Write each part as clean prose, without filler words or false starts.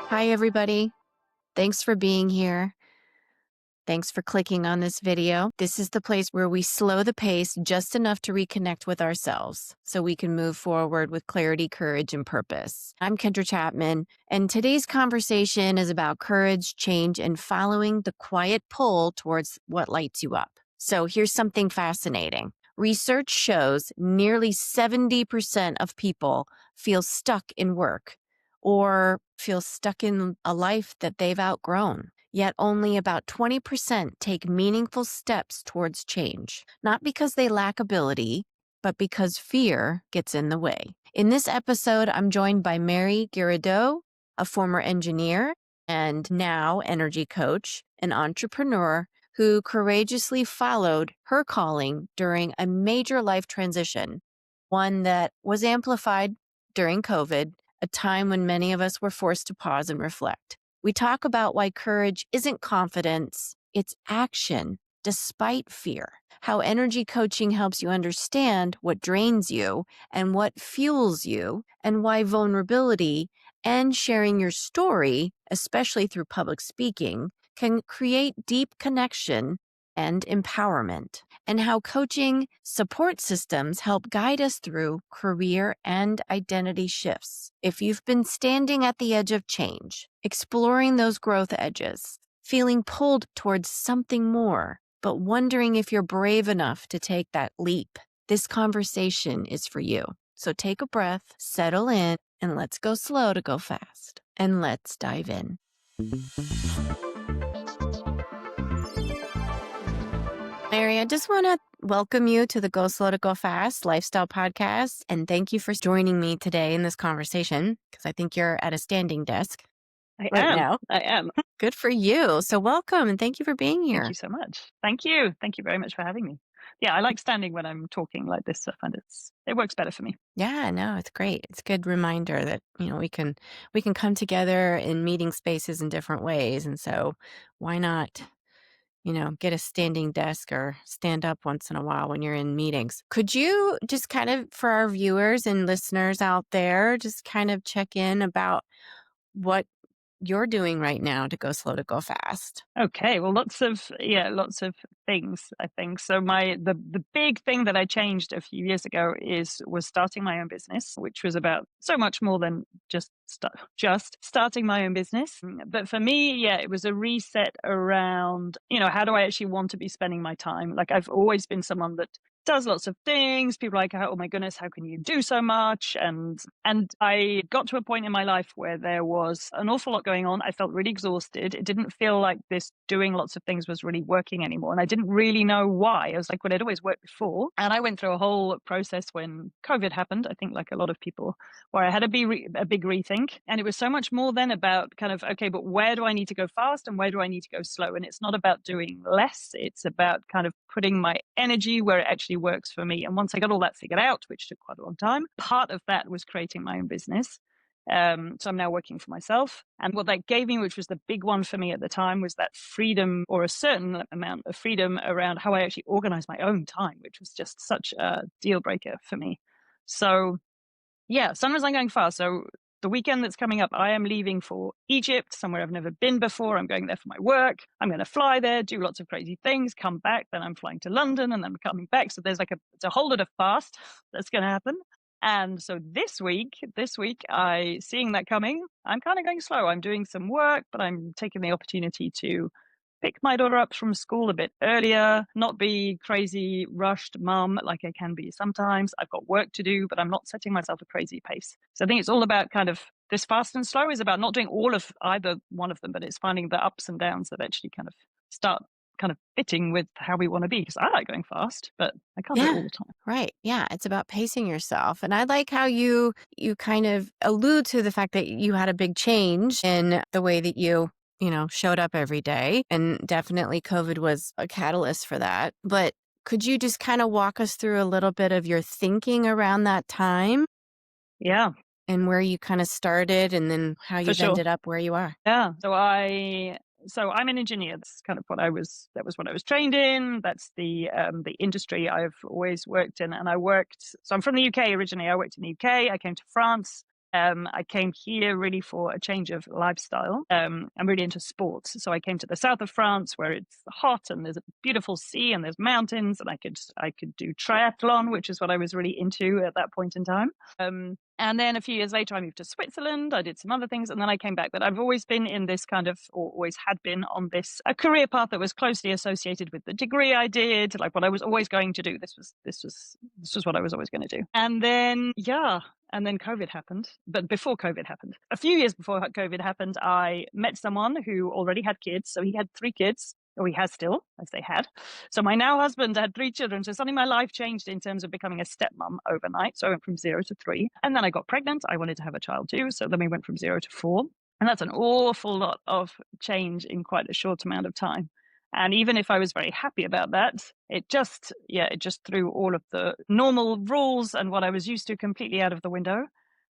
Hi, everybody. Thanks for being here. Thanks for clicking on this video. This is the place where we slow the pace just enough to reconnect with ourselves so we can move forward with clarity, courage, and purpose. I'm Kendra Chapman, and today's conversation is about courage, change, and following the quiet pull towards what lights you up. So here's something fascinating. Research shows nearly 70% of people feel stuck in work or feel stuck in a life that they've outgrown. Yet only about 20% take meaningful steps towards change, not because they lack ability, but because fear gets in the way. In this episode, I'm joined by Mary Girardeau, a former engineer and now energy coach, an entrepreneur who courageously followed her calling during a major life transition, one that was amplified during COVID, a time when many of us were forced to pause and reflect. We talk about why courage isn't confidence, it's action despite fear. How energy coaching helps you understand what drains you and what fuels you, and why vulnerability and sharing your story, especially through public speaking, can create deep connection and empowerment, and how coaching support systems help guide us through career and identity shifts. If you've been standing at the edge of change, exploring those growth edges, feeling pulled towards something more, but wondering if you're brave enough to take that leap, this conversation is for you. So take a breath, settle in, and let's go slow to go fast. And let's dive in. Mary, I just want to welcome you to the Go Slow to Go Fast Lifestyle Podcast. And thank you for joining me today in this conversation, because I think you're at a standing desk right now. I am. Good for you. So welcome and thank you for being here. Thank you so much. Thank you. Thank you very much for having me. Yeah, I like standing when I'm talking like this. I find it works better for me. Yeah, no, it's great. It's a good reminder that, we can come together in meeting spaces in different ways. And so why not, get a standing desk or stand up once in a while when you're in meetings. Could you just kind of, for our viewers and listeners out there, just kind of check in about what you're doing right now to go slow to go fast? Okay, well, lots of things, I think. So the big thing that I changed a few years ago was starting my own business, which was about so much more than just starting my own business. But for me, yeah, it was a reset around, how do I actually want to be spending my time? Like, I've always been someone that does lots of things. People are like, oh my goodness, how can you do so much? And I got to a point in my life where there was an awful lot going on. I felt really exhausted. It didn't feel like this doing lots of things was really working anymore. And I didn't really know why. I was like, well, it always worked before. And I went through a whole process when COVID happened, I think like a lot of people, where I had a big rethink. And it was so much more then about kind of, okay, but where do I need to go fast and where do I need to go slow? And it's not about doing less. It's about kind of putting my energy where it actually works for me. And once I got all that figured out, which took quite a long time, part of that was creating my own business. So I'm now working for myself. And what that gave me, which was the big one for me at the time, was that freedom, or a certain amount of freedom around how I actually organize my own time, which was just such a deal breaker for me. So yeah, sometimes I'm going fast. So the weekend that's coming up, I am leaving for Egypt, somewhere I've never been before. I'm going there for my work. I'm going to fly there, do lots of crazy things, come back. Then I'm flying to London and then I'm coming back. So there's it's a whole lot of fast that's going to happen. And so this week, seeing that coming, I'm kind of going slow. I'm doing some work, but I'm taking the opportunity to pick my daughter up from school a bit earlier, not be crazy rushed mum like I can be sometimes. I've got work to do, but I'm not setting myself a crazy pace. So I think it's all about kind of this fast and slow is about not doing all of either one of them, but it's finding the ups and downs that actually kind of start kind of fitting with how we want to be. Because I like going fast, but I can't do it all the time. Right. Yeah. It's about pacing yourself. And I like how you kind of allude to the fact that you had a big change in the way that you showed up every day. And definitely COVID was a catalyst for that. But could you just kind of walk us through a little bit of your thinking around that time? Yeah. And where you kind of started and then how you've ended up where you are? Yeah. So I So I'm an engineer. That's kind of that was what I was trained in. That's the industry I've always worked in. And so I'm from the UK originally. I worked in the UK. I came to France. I came here really for a change of lifestyle. I'm really into sports. So I came to the south of France where it's hot and there's a beautiful sea and there's mountains, and I could do triathlon, which is what I was really into at that point in time. And then a few years later, I moved to Switzerland. I did some other things, and then I came back. But I've always been in this kind of, or always had been on this a career path that was closely associated with the degree I did, like what I was always going to do. This was what I was always going to do. And then COVID happened. But before COVID happened, a few years before COVID happened, I met someone who already had kids. So he had 3 kids. Or he has still, as they had. So my now husband had 3 children. So suddenly my life changed in terms of becoming a stepmom overnight. So I went from 0 to 3. And then I got pregnant. I wanted to have a child too. So then we went from 0 to 4. And that's an awful lot of change in quite a short amount of time. And even if I was very happy about that, it just threw all of the normal rules and what I was used to completely out of the window.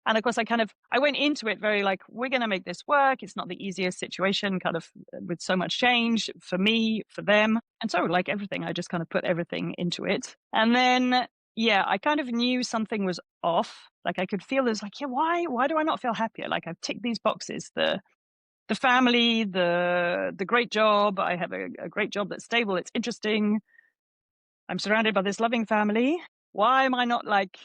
And of course, I went into it very like, we're going to make this work. It's not the easiest situation, kind of with so much change for me, for them. And so, like everything, I just kind of put everything into it. And then, I kind of knew something was off. Like I could feel there's like, why do I not feel happier? Like I've ticked these boxes, the family, the great job. I have a great job that's stable. It's interesting. I'm surrounded by this loving family. Why am I not like,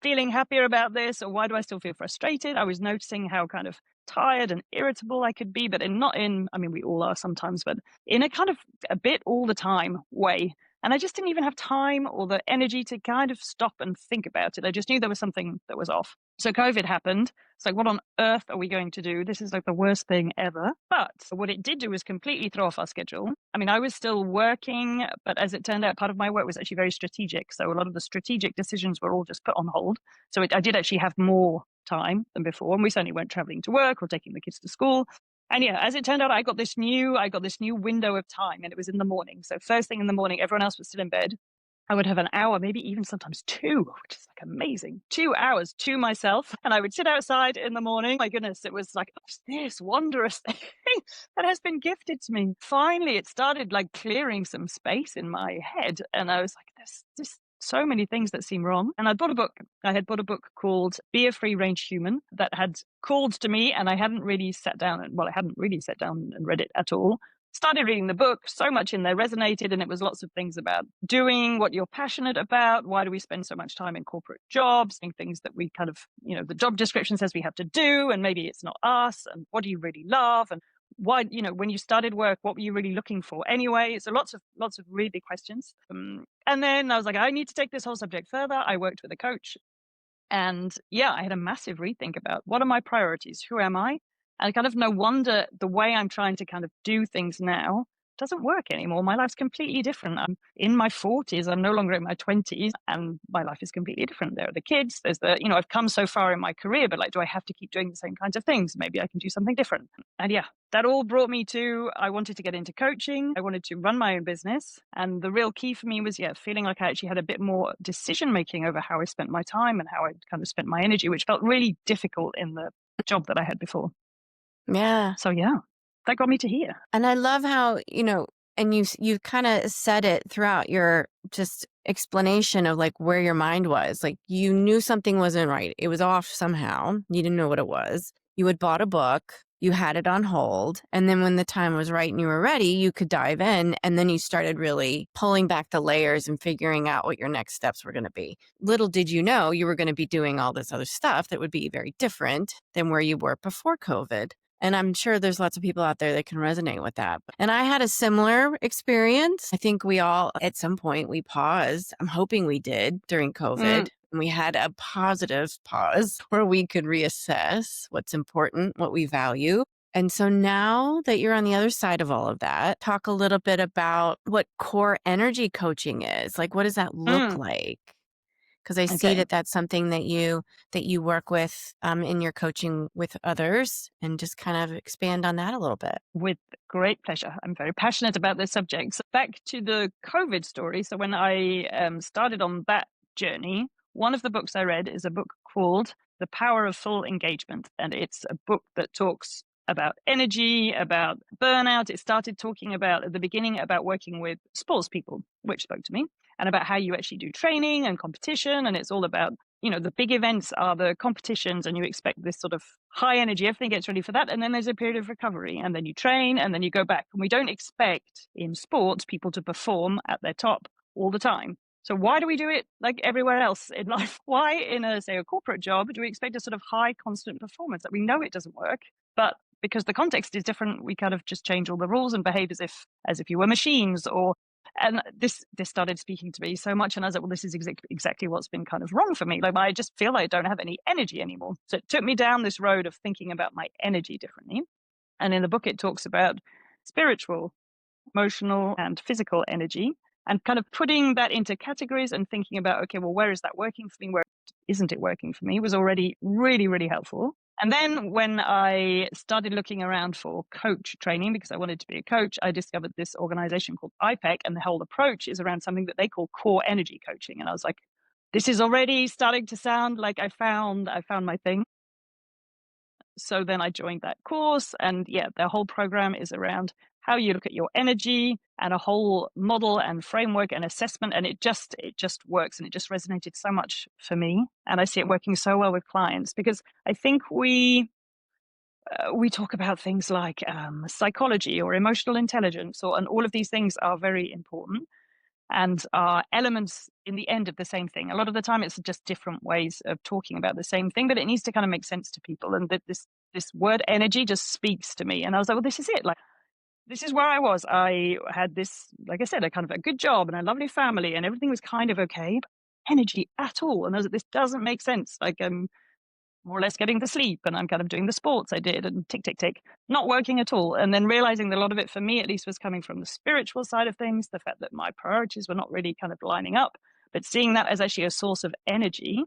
feeling happier about this? Or why do I still feel frustrated? I was noticing how kind of tired and irritable I could be, but I mean, we all are sometimes, but in a kind of a bit all the time way. And I just didn't even have time or the energy to kind of stop and think about it. I just knew there was something that was off. So COVID happened. It's like, what on earth are we going to do? This is like the worst thing ever. But what it did do was completely throw off our schedule. I mean, I was still working, but as it turned out, part of my work was actually very strategic. So a lot of the strategic decisions were all just put on hold. So I did actually have more time than before. And we certainly weren't traveling to work or taking the kids to school. And as it turned out, I got this new window of time, and it was in the morning. So first thing in the morning, everyone else was still in bed. I would have an hour, maybe even sometimes 2, which is like amazing. 2 hours to myself. And I would sit outside in the morning. My goodness, it was like, what's this wondrous thing that has been gifted to me? Finally, it started like clearing some space in my head. And I was like, there's just so many things that seem wrong. And I had bought a book called Be a Free Range Human that had called to me, and I hadn't really sat down and read it at all. Started reading the book, so much in there resonated, and it was lots of things about doing what you're passionate about. Why do we spend so much time in corporate jobs, doing things that we kind of, the job description says we have to do, and maybe it's not us, and what do you really love, and why, when you started work, what were you really looking for anyway? So lots of really big questions. And then I was like, I need to take this whole subject further. I worked with a coach, and I had a massive rethink about what are my priorities? Who am I? And kind of no wonder the way I'm trying to kind of do things now doesn't work anymore. My life's completely different. I'm in my 40s. I'm no longer in my 20s, and my life is completely different. There are the kids. There's I've come so far in my career, but like, do I have to keep doing the same kinds of things? Maybe I can do something different. And that all brought me to, I wanted to get into coaching. I wanted to run my own business. And the real key for me was, feeling like I actually had a bit more decision making over how I spent my time and how I kind of spent my energy, which felt really difficult in the job that I had before. Yeah. So that got me to here. And I love how, and you kind of said it throughout your just explanation of like where your mind was. Like you knew something wasn't right. It was off somehow. You didn't know what it was. You had bought a book, you had it on hold. And then when the time was right and you were ready, you could dive in. And then you started really pulling back the layers and figuring out what your next steps were going to be. Little did you know you were going to be doing all this other stuff that would be very different than where you were before COVID. And I'm sure there's lots of people out there that can resonate with that. And I had a similar experience. I think we all, at some point, we paused. I'm hoping we did during COVID. And we had a positive pause where we could reassess what's important, what we value. And so now that you're on the other side of all of that, talk a little bit about what core energy coaching is. Like, what does that look like? Because I see that that's something that you work with in your coaching with others, and just kind of expand on that a little bit. With great pleasure. I'm very passionate about this subject. So back to the COVID story. So when I started on that journey, one of the books I read is a book called The Power of Full Engagement. And it's a book that talks about energy, about burnout. It started talking about, at the beginning, about working with sports people, which spoke to me, and about how you actually do training and competition. And it's all about, the big events are the competitions, and you expect this sort of high energy, everything gets ready for that. And then there's a period of recovery, and then you train, and then you go back. And we don't expect in sports people to perform at their top all the time. So why do we do it like everywhere else in life? Why in a corporate job do we expect a sort of high constant performance that we know it doesn't work, but because the context is different, we kind of just change all the rules and behave as if you were machines. And this started speaking to me so much, and I was like, well, this is exactly what's been kind of wrong for me. Like, I just feel like I don't have any energy anymore. So it took me down this road of thinking about my energy differently. And in the book, it talks about spiritual, emotional, and physical energy, and kind of putting that into categories and thinking about, okay, well, where is that working for me? Where isn't it working for me? Was already really, really helpful. And then when I started looking around for coach training, because I wanted to be a coach, I discovered this organization called IPEC, and the whole approach is around something that they call core energy coaching. And I was like, this is already starting to sound like I found my thing. So then I joined that course, and yeah, the whole program is around how you look at your energy and a whole model and framework and assessment. And it just works, and it just resonated so much for me. And I see it working so well with clients, because I think we talk about things like psychology or emotional intelligence, and all of these things are very important and are elements in the end of the same thing. A lot of the time it's just different ways of talking about the same thing, but it needs to kind of make sense to people. And that this word energy just speaks to me. And I was like, well, this is it. Like, this is where I was. I had this, like I said, a kind of a good job and a lovely family, and everything was kind of okay, but energy at all. And I was like, this doesn't make sense. Like, more or less getting to sleep, and I'm kind of doing the sports I did, and tick, tick, tick, not working at all. And then realizing that a lot of it, for me at least, was coming from the spiritual side of things, the fact that my priorities were not really kind of lining up, but seeing that as actually a source of energy,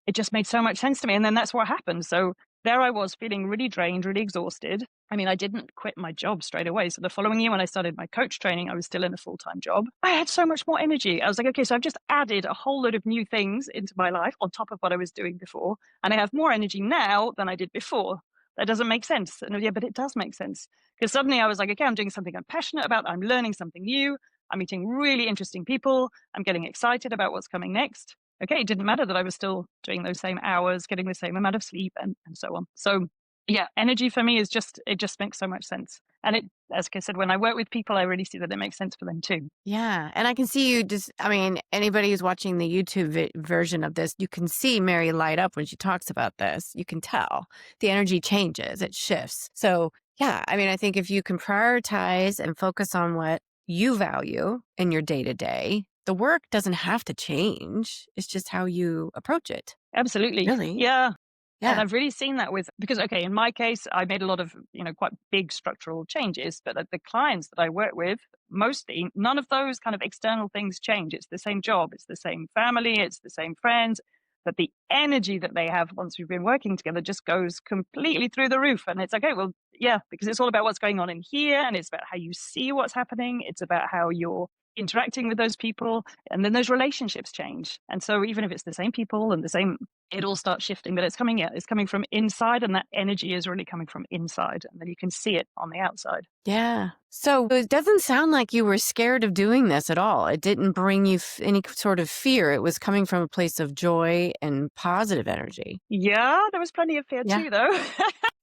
it just made so much sense to me. And then that's what happened. So there I was, feeling really drained, really exhausted. I mean, I didn't quit my job straight away. So the following year, when I started my coach training, I was still in a full-time job. I had so much more energy. I was like, okay, so I've just added a whole load of new things into my life on top of what I was doing before. And I have more energy now than I did before. That doesn't make sense. And yeah, but it does make sense. Because suddenly I was like, okay, I'm doing something I'm passionate about. I'm learning something new. I'm meeting really interesting people. I'm getting excited about what's coming next. Okay, it didn't matter that I was still doing those same hours, getting the same amount of sleep, and so on. So yeah, energy for me it just makes so much sense. And it, as I said, when I work with people, I really see that it makes sense for them too. Yeah. And I can see you I mean, anybody who's watching the YouTube version of this, you can see Mary light up when she talks about this. You can tell the energy changes, it shifts. So, yeah, I mean, I think if you can prioritize and focus on what you value in your day to day, the work doesn't have to change. It's just how you approach it. Absolutely. Really? Yeah. And Yeah. I've really seen that because, okay, in my case, I made a lot of, quite big structural changes, but the clients that I work with, mostly none of those kind of external things change. It's the same job, it's the same family, it's the same friends, but the energy that they have once we've been working together just goes completely through the roof. And it's okay, well, yeah, because it's all about what's going on in here, and it's about how you see what's happening. It's about how you're interacting with those people, and then those relationships change. And so even if it's the same people and the same, it all starts shifting, but it's coming from inside, and that energy is really coming from inside, and then you can see it on the outside. Yeah. So it doesn't sound like you were scared of doing this at all. It didn't bring you any sort of fear. It was coming from a place of joy and positive energy. Yeah, there was plenty of fear Yeah. too, though.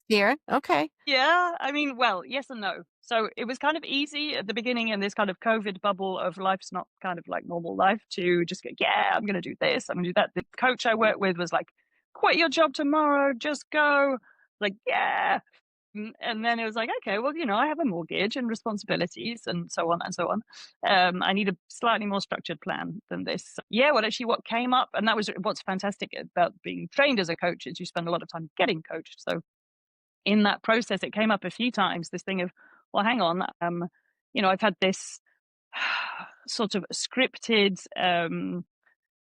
Fear. Okay. Yeah, I mean, well, yes and no. So it was kind of easy at the beginning in this kind of COVID bubble of life's not kind of like normal life to just go, yeah, I'm going to do this, I'm going to do that. The coach I worked with was like, quit your job tomorrow, just go. Like, yeah. And then it was like, okay, well, I have a mortgage and responsibilities and so on and so on. I need a slightly more structured plan than this. Yeah, what came up, and that was what's fantastic about being trained as a coach, is you spend a lot of time getting coached. So in that process, it came up a few times, this thing of, well, hang on, I've had this sort of scripted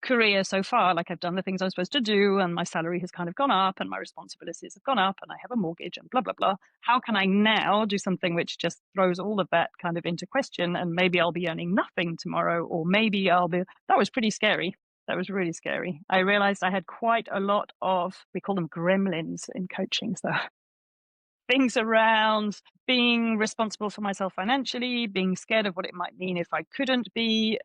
career so far. Like, I've done the things I'm supposed to do, and my salary has kind of gone up, and my responsibilities have gone up, and I have a mortgage, and blah, blah, blah. How can I now do something which just throws all of that kind of into question? And maybe I'll be earning nothing tomorrow, or maybe that was pretty scary. That was really scary. I realized I had quite a lot of, we call them gremlins in coaching. So things around being responsible for myself financially, being scared of what it might mean if I couldn't be.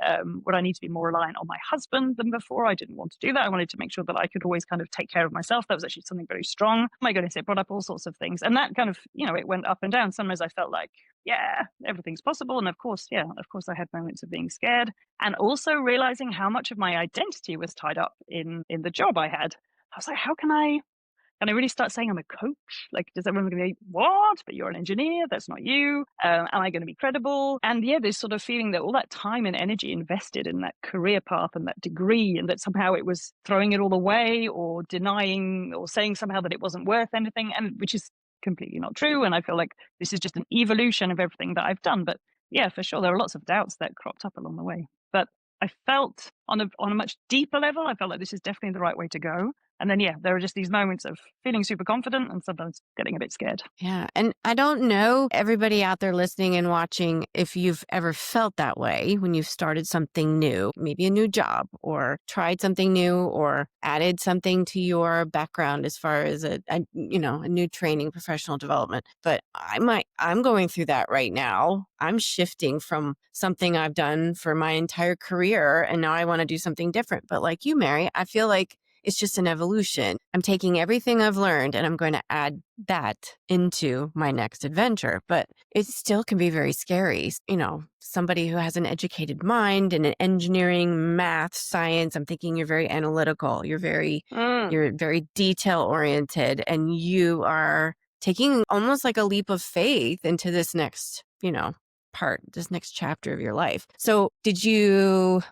Would I need to be more reliant on my husband than before? I didn't want to do that. I wanted to make sure that I could always kind of take care of myself. That was actually something very strong. Oh my goodness, it brought up all sorts of things. And that kind of, it went up and down. Sometimes I felt like, yeah, everything's possible. And of course, I had moments of being scared and also realizing how much of my identity was tied up in the job I had. I was like, how can I really start saying I'm a coach? Like, does everyone going to be, what? But you're an engineer. That's not you. Am I going to be credible? And yeah, this sort of feeling that all that time and energy invested in that career path and that degree, and that somehow it was throwing it all away or denying or saying somehow that it wasn't worth anything, and which is completely not true. And I feel like this is just an evolution of everything that I've done. But yeah, for sure, there are lots of doubts that cropped up along the way. But I felt on a much deeper level, I felt like this is definitely the right way to go. And then, yeah, there are just these moments of feeling super confident and sometimes getting a bit scared. Yeah. And I don't know everybody out there listening and watching if you've ever felt that way when you've started something new, maybe a new job or tried something new or added something to your background as far as a new training, professional development. But I'm going through that right now. I'm shifting from something I've done for my entire career and now I want to do something different. But like you, Mary, I feel like it's just an evolution. I'm taking everything I've learned and I'm going to add that into my next adventure. But it still can be very scary. Somebody who has an educated mind and an engineering, math, science, I'm thinking you're very analytical. You're very detail oriented, and you are taking almost like a leap of faith into this next, this next chapter of your life. So did you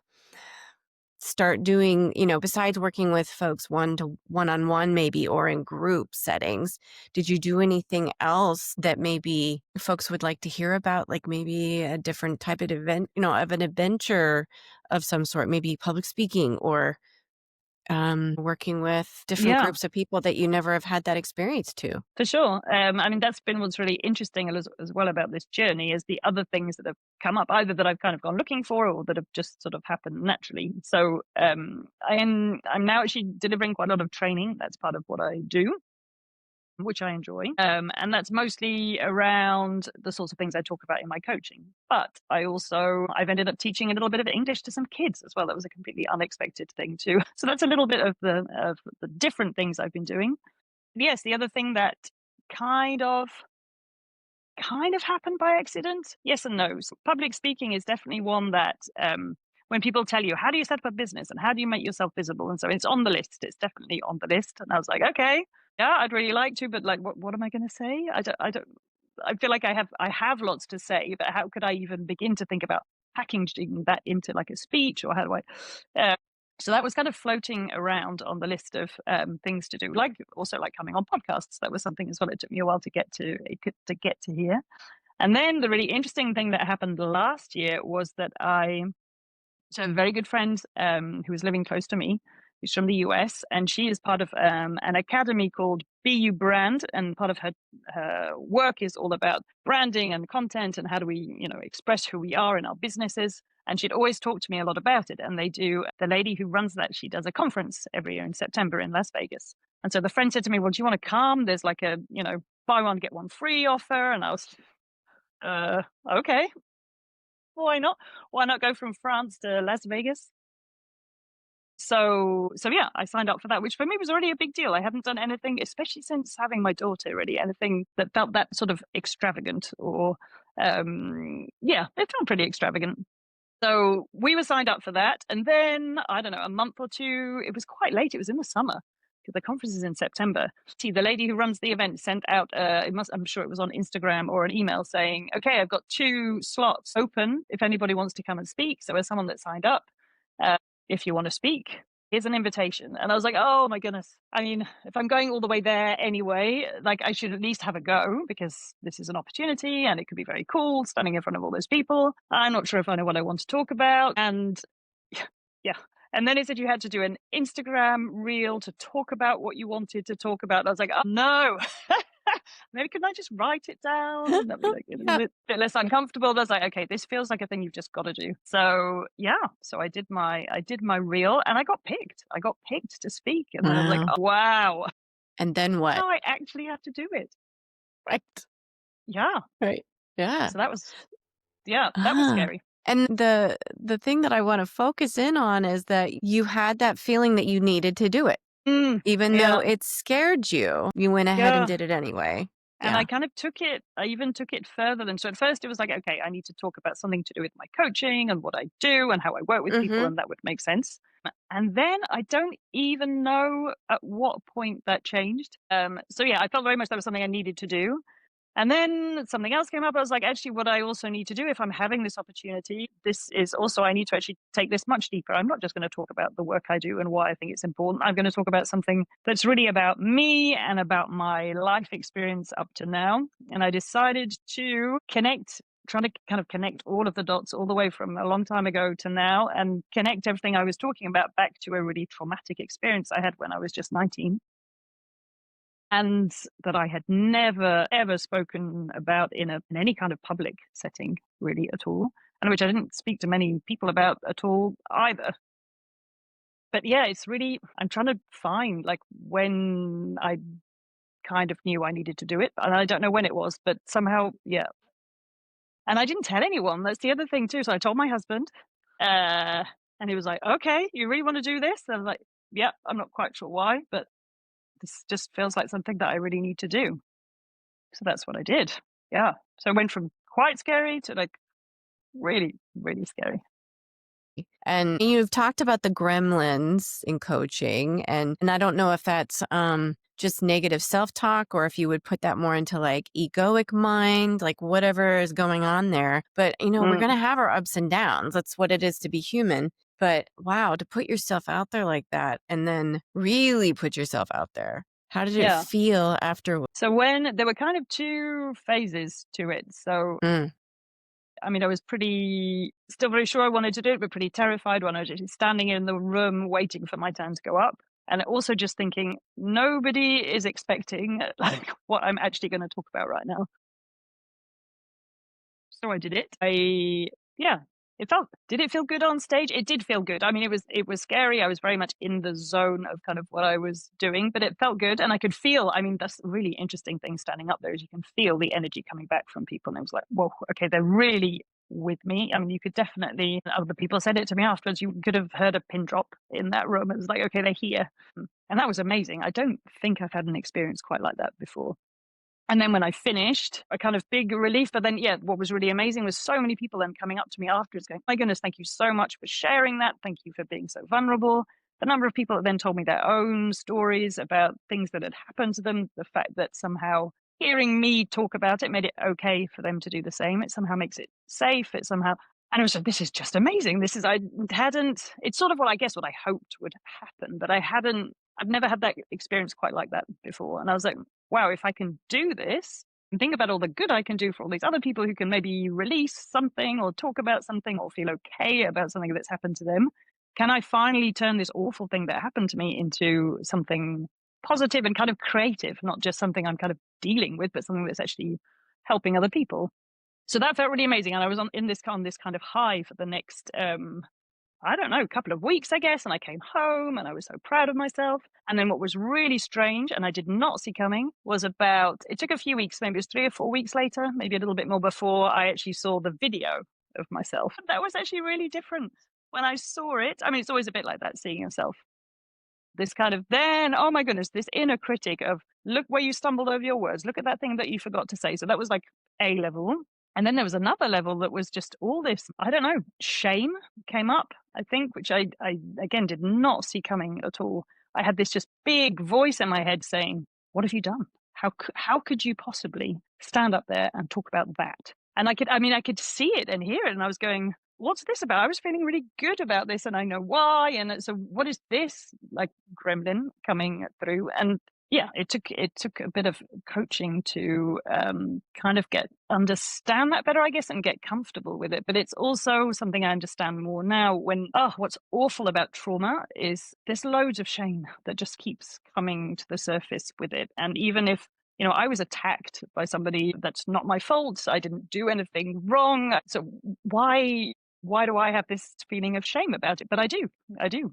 start doing, besides working with folks one-on-one maybe, or in group settings, did you do anything else that maybe folks would like to hear about, like maybe a different type of event, of an adventure of some sort, maybe public speaking or working with different Yeah, groups of people that you never have had that experience to? for sure. I mean, that's been what's really interesting as well about this journey is the other things that have come up, either that I've kind of gone looking for or that have just sort of happened naturally. So I'm now actually delivering quite a lot of training. That's part of what I do, which I enjoy. And that's mostly around the sorts of things I talk about in my coaching. But I've ended up teaching a little bit of English to some kids as well. That was a completely unexpected thing too. So that's a little bit of the different things I've been doing. Yes, the other thing that kind of happened by accident. Yes and no. So public speaking is definitely one that when people tell you, how do you set up a business and how do you make yourself visible? And so it's on the list. It's definitely on the list. And I was like, okay, yeah, I'd really like to, but like, what am I going to say? I feel like I have lots to say, but how could I even begin to think about packaging that into like a speech, or how do I? Uh, so that was kind of floating around on the list of things to do, like also like coming on podcasts. That was something as well. It took me a while to get to here. And then the really interesting thing that happened last year was that so a very good friend who was living close to me, who's from the US, and she is part of an academy called BU Brand, and part of her work is all about branding and content and how do we, express who we are in our businesses. And she'd always talk to me a lot about it. And the lady who runs that, she does a conference every year in September in Las Vegas. And so the friend said to me, well, do you want to come? There's like a, buy one, get one free offer. And I was, okay, why not? Why not go from France to Las Vegas? So yeah, I signed up for that, which for me was already a big deal. I haven't done anything, especially since having my daughter, really, anything that felt that sort of extravagant or, yeah, it felt pretty extravagant. So we were signed up for that. And then, I don't know, a month or two, it was quite late. It was in the summer because the conference is in September. See, the lady who runs the event sent out, I'm sure it was on Instagram or an email saying, okay, I've got 2 slots open if anybody wants to come and speak. So as someone that signed up, uh, if you want to speak, here's an invitation. And I was like, oh my goodness. I mean, if I'm going all the way there anyway, like I should at least have a go because this is an opportunity and it could be very cool standing in front of all those people. I'm not sure if I know what I want to talk about. And yeah. And then it said you had to do an Instagram reel to talk about what you wanted to talk about. And I was like, oh no. Maybe could I just write it down? And that'd be like a bit less uncomfortable. But I was like, okay, this feels like a thing you've just got to do. So yeah, so I did my reel and I got picked. I got picked to speak, and then I was like, Wow. oh, wow. And then what? Now I actually have to do it. Right. Yeah. Right. Yeah. So that was, yeah, that was Ah. scary. And the thing that I wanna focus in on is that you had that feeling that you needed to do it. Even though Yeah. it scared you, you went ahead and Yeah. did it anyway. And Yeah. I even took it further than, so at first it was like, okay, I need to talk about something to do with my coaching and what I do and how I work with people, Mhm. and that would make sense. And then I don't even know at what point that changed. So yeah, I felt very much that was something I needed to do. And then something else came up. I was like, actually, what I also need to do if I'm having this opportunity, this is also, I need to actually take this much deeper. I'm not just going to talk about the work I do and why I think it's important. I'm going to talk about something that's really about me and about my life experience up to now. And I decided to try to kind of connect all of the dots all the way from a long time ago to now, and connect everything I was talking about back to a really traumatic experience I had when I was just 19, and that I had never ever spoken about in any kind of public setting really at all, and which I didn't speak to many people about at all either. But yeah, it's really, I'm trying to find like when I kind of knew I needed to do it, and I don't know when it was, but somehow, yeah. And I didn't tell anyone. That's the other thing too. So I told my husband, uh, and he was like, "Okay, you really want to do this?" And I'm like, "Yeah, I'm not quite sure why, but this just feels like something that I really need to do." So that's what I did. Yeah. So I went from quite scary to like really, really scary. And you've talked about the gremlins in coaching, and I don't know if that's, just negative self-talk or if you would put that more into, like, egoic mind, like, whatever is going on there. But, we're Mm, gonna have our ups and downs. That's what it is to be human. But, wow, to put yourself out there like that and then really put yourself out there. How did it yeah. feel after? So when there were kind of two phases to it. So, Mm. I mean, I was pretty, still very sure I wanted to do it, but pretty terrified when I was actually standing in the room waiting for my time to go up. And also just thinking, nobody is expecting like what I'm actually going to talk about right now. So I did it. Yeah, did it feel good on stage? It did feel good. I mean, it was scary. I was very much in the zone of kind of what I was doing, but it felt good. And I could feel, I mean, that's a really interesting thing standing up there is you can feel the energy coming back from people. And it was like, whoa, okay, they're really with me. I mean, you could definitely, other people said it to me afterwards, you could have heard a pin drop in that room. It was like, okay, they're here. And that was amazing. I don't think I've had an experience quite like that before. And then when I finished, a kind of big relief. But then, yeah, what was really amazing was so many people then coming up to me afterwards going, my goodness, thank you so much for sharing that. Thank you for being so vulnerable. The number of people that then told me their own stories about things that had happened to them, the fact that somehow hearing me talk about it made it okay for them to do the same. It somehow makes it safe. It somehow, and I was like, this is just amazing. It's sort of what I guess what I hoped would happen, but I've never had that experience quite like that before. And I was like, wow, if I can do this and think about all the good I can do for all these other people who can maybe release something or talk about something or feel okay about something that's happened to them, can I finally turn this awful thing that happened to me into something positive and kind of creative, not just something I'm kind of dealing with, but something that's actually helping other people? So that felt really amazing. And I was on this kind of high for the next I don't know, couple of weeks, I guess. And I came home and I was so proud of myself. And then what was really strange and I did not see coming was it took a few weeks, maybe it was 3 or 4 weeks later, maybe a little bit more before I actually saw the video of myself. That was actually really different when I saw it. I mean, it's always a bit like that, seeing yourself. This kind of then, oh my goodness, this inner critic of look where you stumbled over your words, look at that thing that you forgot to say. So that was like a level. And then there was another level that was just all this, I don't know, shame came up, I think, which I again did not see coming at all. I had this just big voice in my head saying, what have you done? How could you possibly stand up there and talk about that? And I could see it and hear it. And I was going, what's this about? I was feeling really good about this and I know why. And so what is this like gremlin coming through? And yeah, it took a bit of coaching to kind of understand that better, I guess, and get comfortable with it. But it's also something I understand more now. What's awful about trauma is there's loads of shame that just keeps coming to the surface with it. And even if I was attacked by somebody that's not my fault, I didn't do anything wrong. So why do I have this feeling of shame about it? But I do,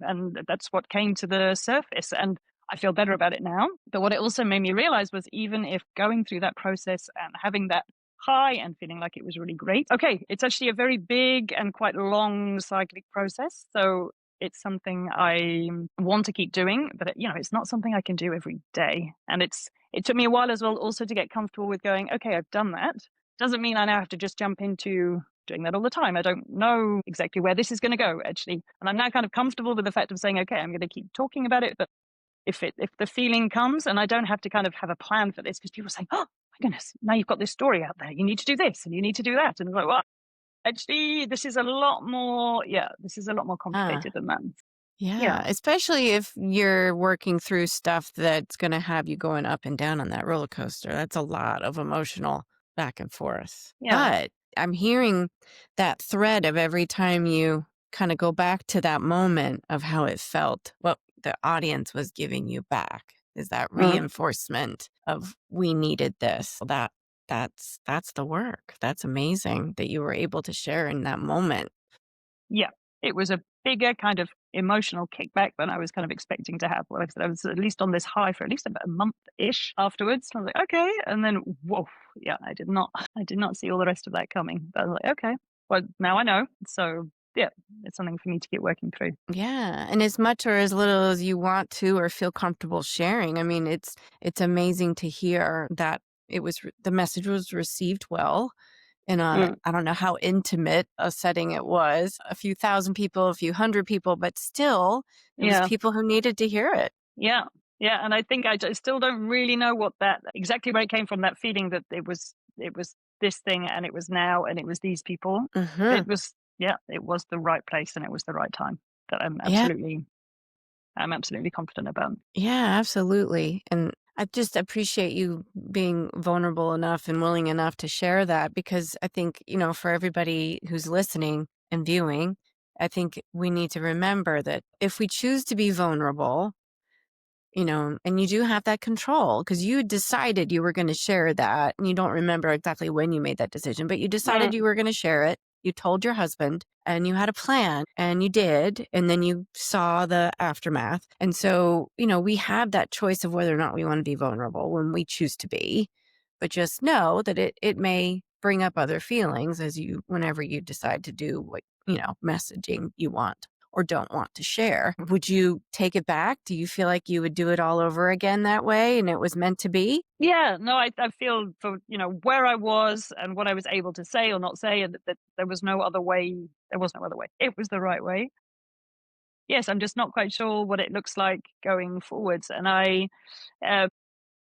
and that's what came to the surface. And I feel better about it now. But what it also made me realize was even if going through that process and having that high and feeling like it was really great, okay, it's actually a very big and quite long cyclic process. So it's something I want to keep doing, but it's not something I can do every day. And it took me a while as well also to get comfortable with going, okay, I've done that. Doesn't mean I now have to just jump into doing that all the time. I don't know exactly where this is going to go, actually. And I'm now kind of comfortable with the fact of saying, okay, I'm going to keep talking about it, but if the feeling comes, and I don't have to kind of have a plan for this, because people say, oh my goodness, now you've got this story out there. You need to do this and you need to do that. And it's like, well, actually, this is a lot more, this is a lot more Ah, complicated than that. Yeah. yeah, especially if you're working through stuff that's going to have you going up and down on that roller coaster. That's a lot of emotional back and forth. Yeah. But I'm hearing that thread of every time you kind of go back to that moment of how it felt, what the audience was giving you back is that Mm. reinforcement of we needed this. That's the work. That's amazing that you were able to share in that moment. Yeah. It was a bigger kind of emotional kickback than I was kind of expecting to have. Like I said, I was at least on this high for at least about a month-ish afterwards. I was like, okay. And then, whoa, yeah, I did not see all the rest of that coming. But I was like, okay, well, now I know. So yeah, it's something for me to get working through. Yeah, and as much or as little as you want to or feel comfortable sharing. I mean, it's amazing to hear that the message was received well in a Mm. I don't know how intimate a setting it was, a few thousand people, a few hundred people, but still it was Yeah. people who needed to hear it. Yeah. Yeah. And I think still don't really know what that exactly where it came from, that feeling that it was this thing and it was now and it was these people. Mhm. It was, yeah, it was the right place and it was the right time that Yeah. I'm absolutely confident about. Yeah, absolutely. And I just appreciate you being vulnerable enough and willing enough to share that because I think, for everybody who's listening and viewing, I think we need to remember that if we choose to be vulnerable, and you do have that control because you decided you were going to share that and you don't remember exactly when you made that decision, but you decided you Mm. were going to share it. You told your husband and you had a plan and you did. And then you saw the aftermath. And so, we have that choice of whether or not we want to be vulnerable when we choose to be. But just know that it may bring up other feelings whenever you decide to do what, messaging you want or don't want to share. Would you take it back? Do you feel like you would do it all over again that way and it was meant to be? Yeah, no, I feel for, where I was and what I was able to say or not say, and that there was no other way. There was no other way. It was the right way. Yes, I'm just not quite sure what it looks like going forwards. And uh,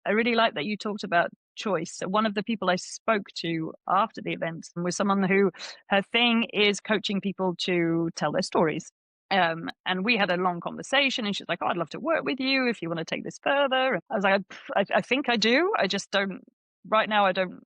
I really like that you talked about choice. So one of the people I spoke to after the event was someone who her thing is coaching people to tell their stories. And we had a long conversation, and she's like, "Oh, I'd love to work with you if you want to take this further." And I was like, I think I do. I just don't right now. I don't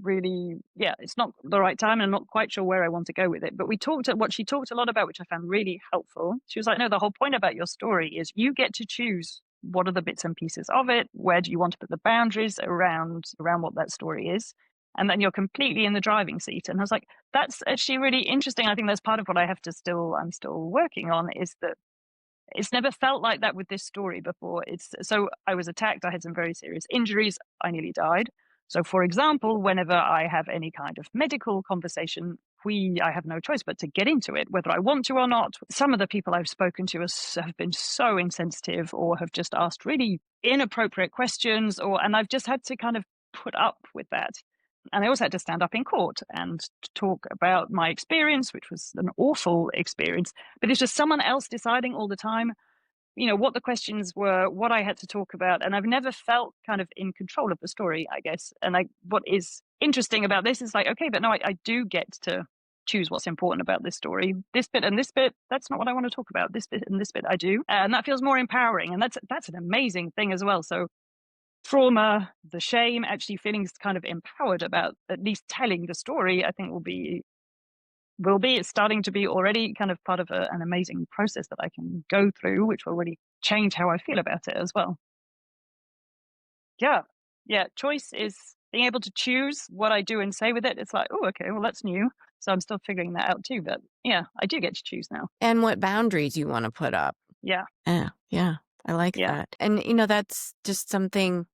really. Yeah, it's not the right time, and I'm not quite sure where I want to go with it. But we talked at what she talked a lot about, which I found really helpful. She was like, "No, the whole point about your story is you get to choose what are the bits and pieces of it, where do you want to put the boundaries around what that story is, and then you're completely in the driving seat." And I was like, that's actually really interesting. I think that's part of what I'm still working on, is that it's never felt like that with this story before. It's so I was attacked, I had some very serious injuries, I nearly died. So for example, whenever I have any kind of medical conversation, I have no choice but to get into it, whether I want to or not. Some of the people I've spoken to have been so insensitive or have just asked really inappropriate questions, and I've just had to kind of put up with that. And I also had to stand up in court and talk about my experience, which was an awful experience. But it's just someone else deciding all the time, what the questions were, what I had to talk about. And I've never felt kind of in control of the story, I guess. And what is interesting about this is like, okay, but no, I do get to choose what's important about this story. This bit and this bit, that's not what I want to talk about. This bit and this bit, I do. And that feels more empowering. And that's an amazing thing as well. So trauma, the shame, actually feeling kind of empowered about at least telling the story, I think it's starting to be already kind of part of an amazing process that I can go through, which will really change how I feel about it as well. Yeah. Yeah. Choice is being able to choose what I do and say with it. It's like, oh, okay, well, that's new. So I'm still figuring that out too. But yeah, I do get to choose now. And what boundaries you want to put up. Yeah. Yeah. Yeah. I like Yeah. that. And, that's just something,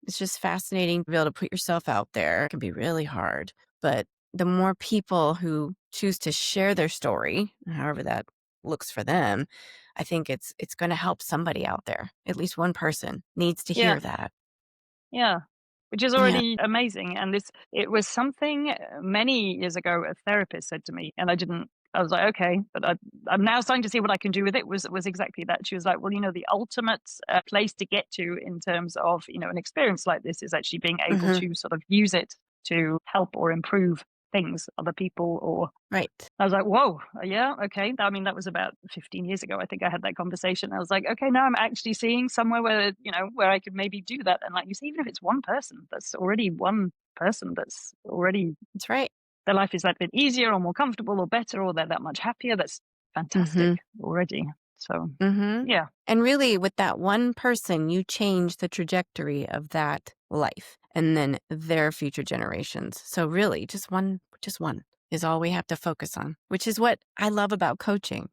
it's just fascinating to be able to put yourself out there. It can be really hard. But the more people who choose to share their story, however that looks for them, I think it's going to help somebody out there. At least one person needs to Yeah. hear that. Yeah. Which is Yeah. already amazing, and it was something many years ago a therapist said to me, and I was like, "Okay," but I'm now starting to see what I can do with it, was exactly that. She was like, "Well, the ultimate, place to get to in terms of, an experience like this is actually being able Hmm. to sort of use it to help or improve things, other people, or." Right. I was like, "Whoa, yeah, okay." I mean, that was about 15 years ago. I think I had that conversation. I was like, "Okay, now I'm actually seeing somewhere where, where I could maybe do that." And like you say, even if it's one person, that's already one person that's already That's right. their life is that bit easier or more comfortable or better, or they're that much happier. That's fantastic Hmm. already. So, Hmm. yeah. And really, with that one person, you change the trajectory of that life and then their future generations. So really, just one is all we have to focus on, which is what I love about coaching.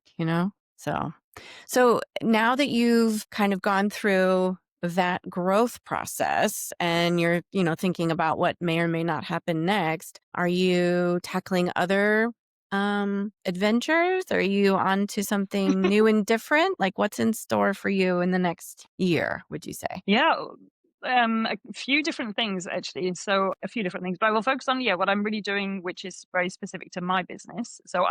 So now that you've kind of gone through that growth process and you're, thinking about what may or may not happen next, are you tackling other adventures? Are you on to something new and different? Like what's in store for you in the next year, would you say? Yeah. A few different things actually. So a few different things, but I will focus on, yeah, what I'm really doing, which is very specific to my business. So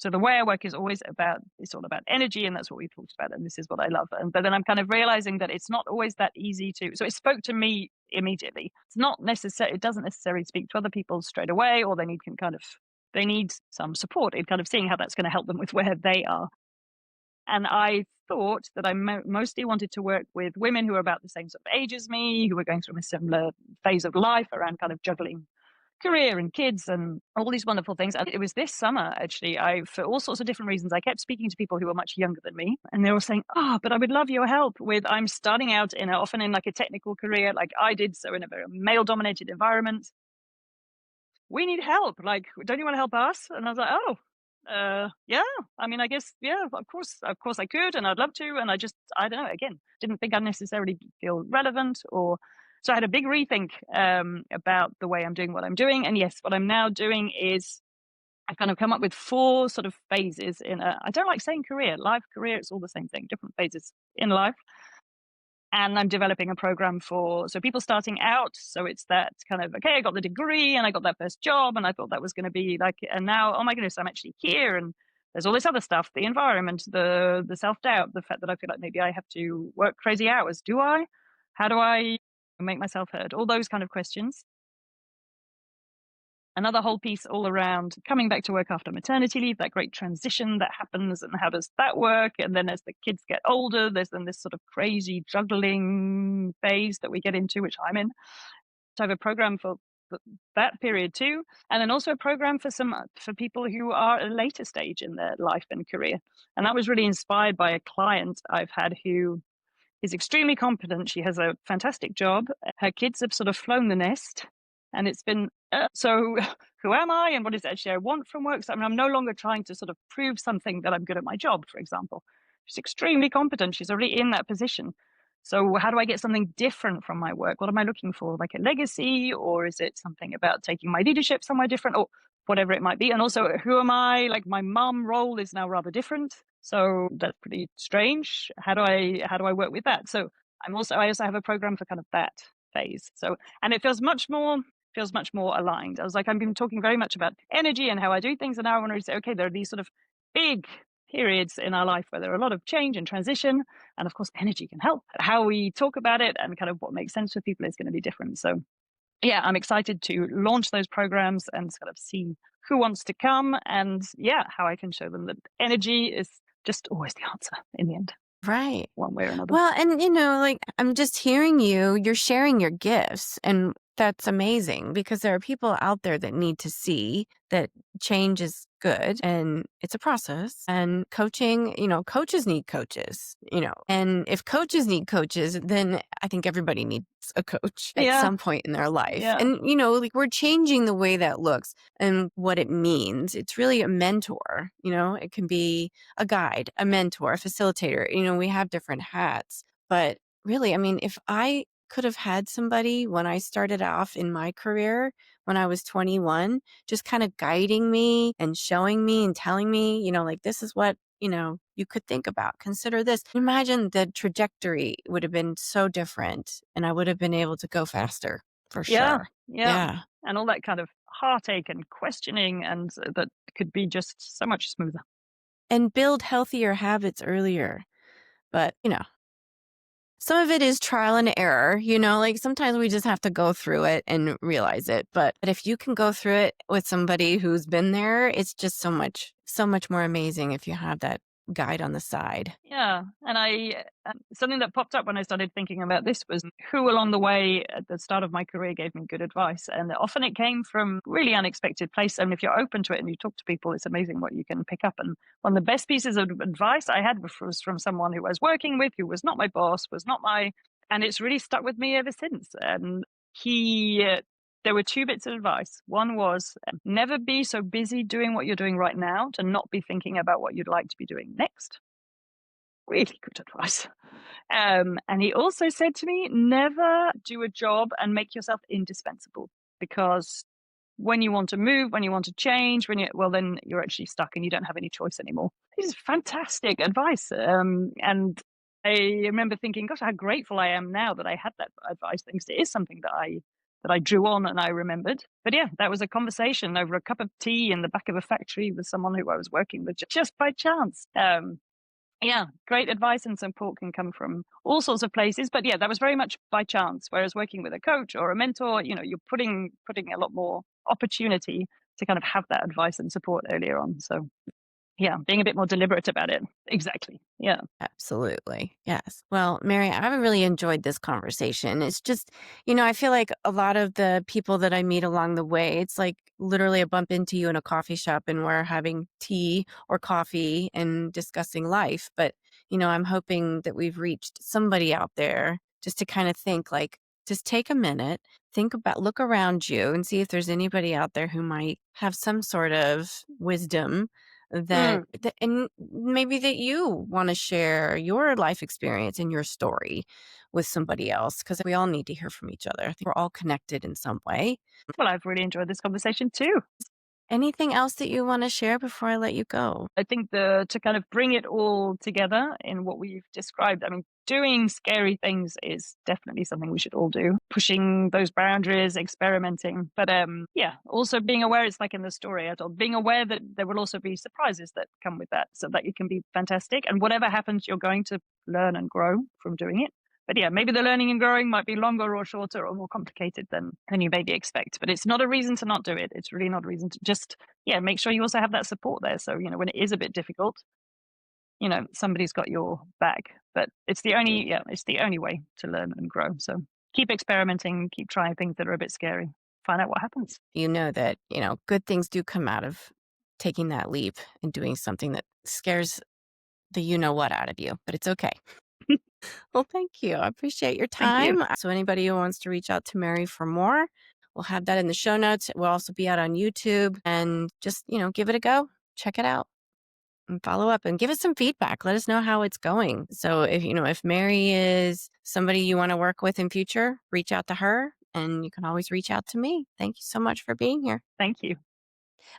the way I work is always about it's all about energy, and that's what we talked about, and this is what I love. But then I'm kind of realizing that it's not always that easy to. So it spoke to me immediately. It's not necessary. It doesn't necessarily speak to other people straight away, or they need some support in kind of seeing how that's going to help them with where they are. And I thought that I mostly wanted to work with women who are about the same sort of age as me, who were going through a similar phase of life around kind of juggling career and kids and all these wonderful things. And it was this summer, actually, for all sorts of different reasons, I kept speaking to people who were much younger than me. And they were saying, "Oh, but I would love your help with, I'm starting out often in like a technical career, like I did. So in a very male dominated environment, we need help. Like, don't you want to help us?" And I was like, "Oh, yeah. I mean, I guess, yeah, of course I could, and I'd love to." And I don't know, again, didn't think I'd necessarily feel relevant so I had a big rethink about the way I'm doing what I'm doing. And yes, what I'm now doing is I've kind of come up with four sort of phases I don't like saying career, life, career, it's all the same thing, different phases in life. And I'm developing a program so people starting out. So it's that kind of, okay, I got the degree and I got that first job and I thought that was going to be like, and now, oh my goodness, I'm actually here. And there's all this other stuff, the environment, the self-doubt, the fact that I feel like maybe I have to work crazy hours. Do I? How do I make myself heard? All those kind of questions. Another whole piece all around coming back to work after maternity leave, that great transition that happens, and how does that work? And then as the kids get older, there's then this sort of crazy juggling phase that we get into, which I'm in. So I have a program for that period too, and then also a program for people who are at a later stage in their life and career. And that was really inspired by a client I've had who is extremely competent. She has a fantastic job. Her kids have sort of flown the nest, and it's been so. Who am I, and what is it actually I want from work? So, I mean, I'm no longer trying to sort of prove something that I'm good at my job. For example, she's extremely competent. She's already in that position. So, how do I get something different from my work? What am I looking for? Like a legacy, or is it something about taking my leadership somewhere different, or whatever it might be? And also, who am I? Like, my mum role is now rather different, so that's pretty strange. How do I work with that? So I also have a program for kind of that phase. So, and it feels much more aligned. I was like, I've been talking very much about energy and how I do things, and now I want to say, okay, there are these sort of big periods in our life where there are a lot of change and transition, and of course energy can help. How we talk about it and kind of what makes sense for people is going to be different. So yeah, I'm excited to launch those programs and sort of see who wants to come, and yeah, how I can show them that energy is just always the answer in the end, Right. one way or another. Well, and like I'm just hearing you're sharing your gifts, and that's amazing because there are people out there that need to see that change is good and it's a process. And coaching, coaches need coaches. And if coaches need coaches, then I think everybody needs a coach at Yeah. some point in their life. Yeah. And, like we're changing the way that looks and what it means. It's really a mentor, it can be a guide, a mentor, a facilitator. We have different hats. But really, I mean, if I could have had somebody when I started off in my career when I was 21, just kind of guiding me and showing me and telling me, like this is what, you could think about. Consider this. Imagine the trajectory would have been so different and I would have been able to go faster for Yeah. sure. Yeah. Yeah. And all that kind of heartache and questioning, and that could be just so much smoother. And build healthier habits earlier. But, some of it is trial and error, like sometimes we just have to go through it and realize it. But if you can go through it with somebody who's been there, it's just so much more amazing if you have that guide on the side. Yeah, and something that popped up when I started thinking about this was who along the way at the start of my career gave me good advice, and often it came from really unexpected place. And if you're open to it and you talk to people, it's amazing what you can pick up. And one of the best pieces of advice I had was from someone who I was working with, who was not my boss, and it's really stuck with me ever since. And he there were two bits of advice. One was never be so busy doing what you're doing right now to not be thinking about what you'd like to be doing next. Really good advice. And he also said to me, never do a job and make yourself indispensable, because when you want to move, when you want to change, then you're actually stuck and you don't have any choice anymore. This is fantastic advice. And I remember thinking, gosh, how grateful I am now that I had that advice. Thanks, it is something that I drew on and I remembered. But yeah, that was a conversation over a cup of tea in the back of a factory with someone who I was working with just by chance. Yeah, great advice and support can come from all sorts of places. But yeah, that was very much by chance. Whereas working with a coach or a mentor, you're putting a lot more opportunity to kind of have that advice and support earlier on. So yeah, being a bit more deliberate about it. Exactly. Yeah. Absolutely. Yes. Well, Mary, I've really enjoyed this conversation. It's just, I feel like a lot of the people that I meet along the way, it's like literally a bump into you in a coffee shop and we're having tea or coffee and discussing life. But, I'm hoping that we've reached somebody out there just to kind of think like, just take a minute, look around you and see if there's anybody out there who might have some sort of wisdom Mm. and maybe that you want to share your life experience and your story with somebody else, because we all need to hear from each other. I think we're all connected in some way. Well, I've really enjoyed this conversation too. Anything else that you want to share before I let you go? I think to kind of bring it all together in what we've described, I mean, doing scary things is definitely something we should all do. Pushing those boundaries, experimenting. But yeah, also being aware, it's like in the story I told, being aware that there will also be surprises that come with that, so that it can be fantastic. And whatever happens, you're going to learn and grow from doing it. But yeah, maybe the learning and growing might be longer or shorter or more complicated than you maybe expect. But it's not a reason to not do it. It's really not a reason to just, yeah, make sure you also have that support there. So, when it is a bit difficult, somebody's got your back. But it's the only way to learn and grow. So keep experimenting, keep trying things that are a bit scary. Find out what happens. You know that, good things do come out of taking that leap and doing something that scares the what out of you, but it's okay. Well, thank you. I appreciate your Thank you. time. So anybody who wants to reach out to Mary for more, we'll have that in the show notes. We'll also be out on YouTube, and just, give it a go. Check it out and follow up and give us some feedback. Let us know how it's going. So if Mary is somebody you want to work with in future, reach out to her, and you can always reach out to me. Thank you so much for being here. Thank you.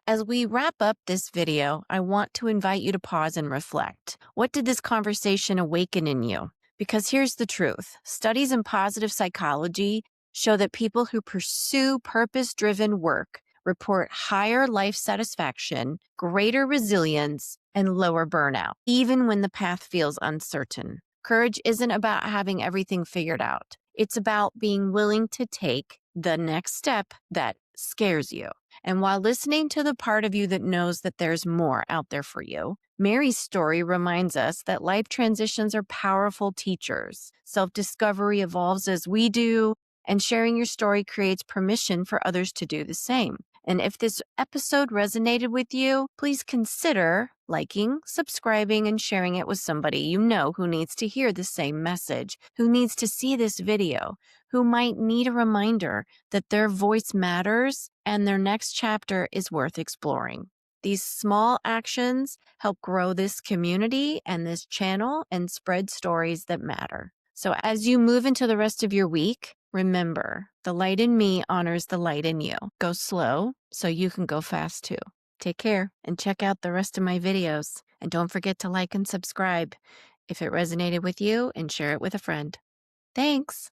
As we wrap up this video, I want to invite you to pause and reflect. What did this conversation awaken in you? Because here's the truth. Studies in positive psychology show that people who pursue purpose-driven work report higher life satisfaction, greater resilience, and lower burnout, even when the path feels uncertain. Courage isn't about having everything figured out. It's about being willing to take the next step that scares you. And while listening to the part of you that knows that there's more out there for you, Mary's story reminds us that life transitions are powerful teachers. Self-discovery evolves as we do, and sharing your story creates permission for others to do the same. And if this episode resonated with you, please consider liking, subscribing, and sharing it with somebody you know who needs to hear the same message, who needs to see this video, who might need a reminder that their voice matters and their next chapter is worth exploring. These small actions help grow this community and this channel and spread stories that matter. So as you move into the rest of your week, remember, the light in me honors the light in you. Go slow so you can go fast too. Take care and check out the rest of my videos. And don't forget to like and subscribe if it resonated with you, and share it with a friend. Thanks.